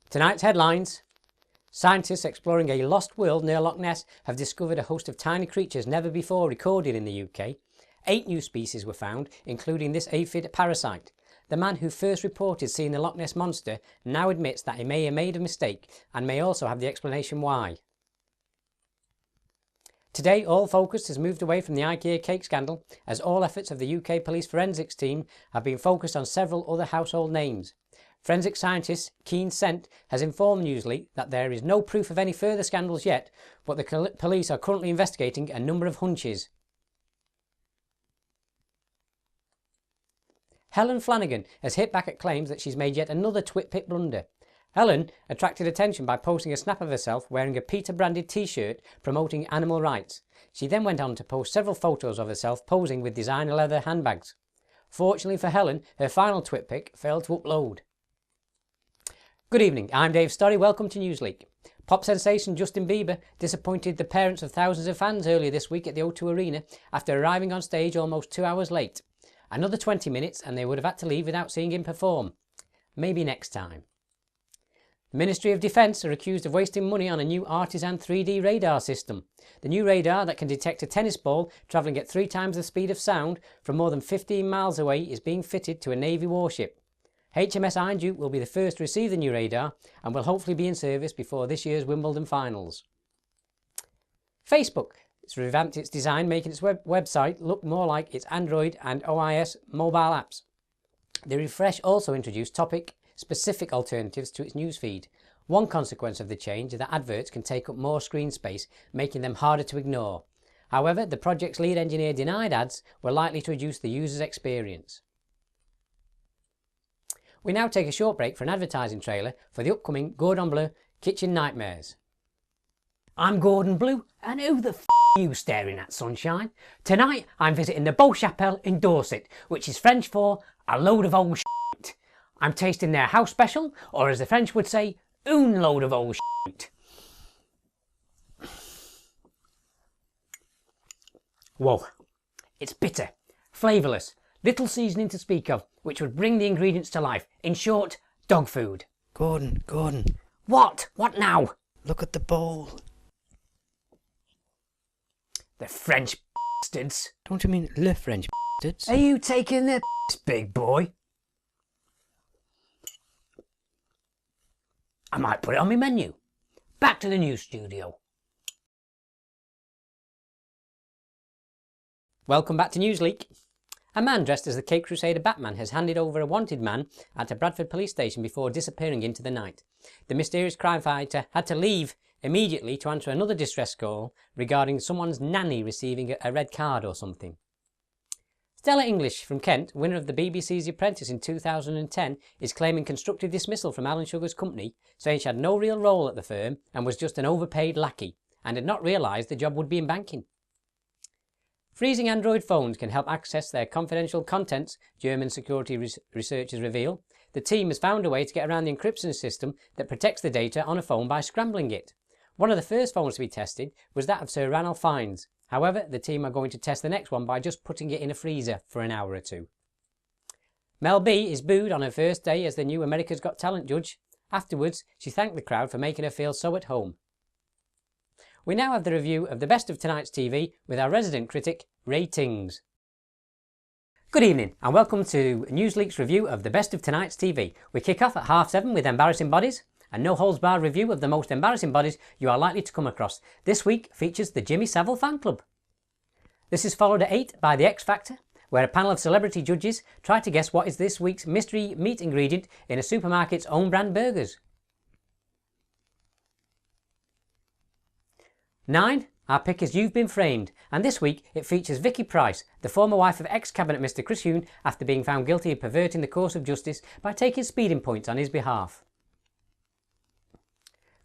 Tonight's headlines. Scientists exploring a lost world near Loch Ness have discovered a host of tiny creatures never before recorded in the UK. 8 new species were found, including this aphid parasite. The man who first reported seeing the Loch Ness monster now admits that he may have made a mistake and may also have the explanation why. Today, all focus has moved away from the IKEA cake scandal, as all efforts of the UK police forensics team have been focused on several other household names. Forensic scientist Keen Scent has informed Newsleak that there is no proof of any further scandals yet, but the police are currently investigating a number of hunches. Helen Flanagan has hit back at claims that she's made yet another twit-pit blunder. Helen attracted attention by posting a snap of herself wearing a PETA-branded t-shirt promoting animal rights. She then went on to post several photos of herself posing with designer leather handbags. Fortunately for Helen, her final twit pic failed to upload. Good evening, I'm Dave Storey, welcome to Newsleak. Pop sensation Justin Bieber disappointed the parents of thousands of fans earlier this week at the O2 Arena after arriving on stage almost 2 hours late. Another 20 minutes and they would have had to leave without seeing him perform. Maybe next time. The Ministry of Defence are accused of wasting money on a new artisan 3D radar system. The new radar that can detect a tennis ball travelling at 3 times the speed of sound from more than 15 miles away is being fitted to a Navy warship. HMS Iron will be the first to receive the new radar and will hopefully be in service before this year's Wimbledon finals. Facebook has revamped its design, making its website look more like its Android and iOS mobile apps. The refresh also introduced topic-specific alternatives to its newsfeed. One consequence of the change is that adverts can take up more screen space, making them harder to ignore. However, the project's lead engineer denied ads were likely to reduce the user's experience. We now take a short break for an advertising trailer for the upcoming Gordon Bleu Kitchen Nightmares. I'm Gordon Bleu, and who the f*** are you staring at, sunshine? Tonight I'm visiting the Beau Chapelle in Dorset, which is French for a load of old shit. I'm tasting their house special, or as the French would say, une load of old shit. Whoa, it's bitter, flavourless, little seasoning to speak of, which would bring the ingredients to life. In short, dog food. Gordon. What? What now? Look at the bowl. The French bastards. Don't you mean le French bastards? Are you taking the big boy? I might put it on my menu. Back to the news studio. Welcome back to Newsleak. A man dressed as the Cape Crusader Batman has handed over a wanted man at a Bradford police station before disappearing into the night. The mysterious crime fighter had to leave immediately to answer another distress call regarding someone's nanny receiving a red card or something. Stella English from Kent, winner of the BBC's The Apprentice in 2010, is claiming constructive dismissal from Alan Sugar's company, saying she had no real role at the firm and was just an overpaid lackey, and had not realised the job would be in banking. Freezing Android phones can help access their confidential contents, German security researchers reveal. The team has found a way to get around the encryption system that protects the data on a phone by scrambling it. One of the first phones to be tested was that of Sir Ranulph Fiennes. However, the team are going to test the next one by just putting it in a freezer for an hour or two. Mel B is booed on her first day as the new America's Got Talent judge. Afterwards, she thanked the crowd for making her feel so at home. We now have the review of the best of tonight's TV with our resident critic, Ratings. Good evening and welcome to Newsleak's review of the best of tonight's TV. We kick off at 7:30 with Embarrassing Bodies, a no-holds-barred review of the most embarrassing bodies you are likely to come across. This week features the Jimmy Savile Fan Club. This is followed at 8 by The X Factor, where a panel of celebrity judges try to guess what is this week's mystery meat ingredient in a supermarket's own brand burgers. 9, our pick is You've Been Framed, and this week it features Vicky Price, the former wife of ex-Cabinet Minister Chris Huhne, after being found guilty of perverting the course of justice by taking speeding points on his behalf.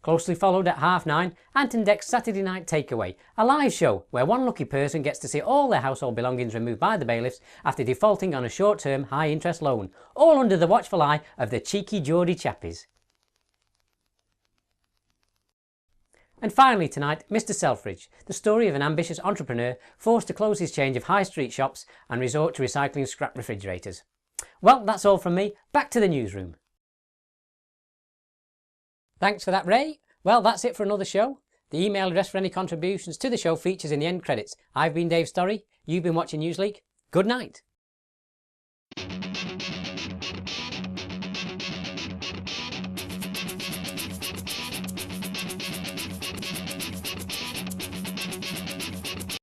Closely followed at 9:30, Ant and Dec's Saturday Night Takeaway, a live show where one lucky person gets to see all their household belongings removed by the bailiffs after defaulting on a short-term high-interest loan, all under the watchful eye of the cheeky Geordie chappies. And finally tonight, Mr Selfridge, the story of an ambitious entrepreneur forced to close his chain of high street shops and resort to recycling scrap refrigerators. Well, that's all from me. Back to the newsroom. Thanks for that, Ray. Well, that's it for another show. The email address for any contributions to the show features in the end credits. I've been Dave Storey. You've been watching Newsleak. Good night.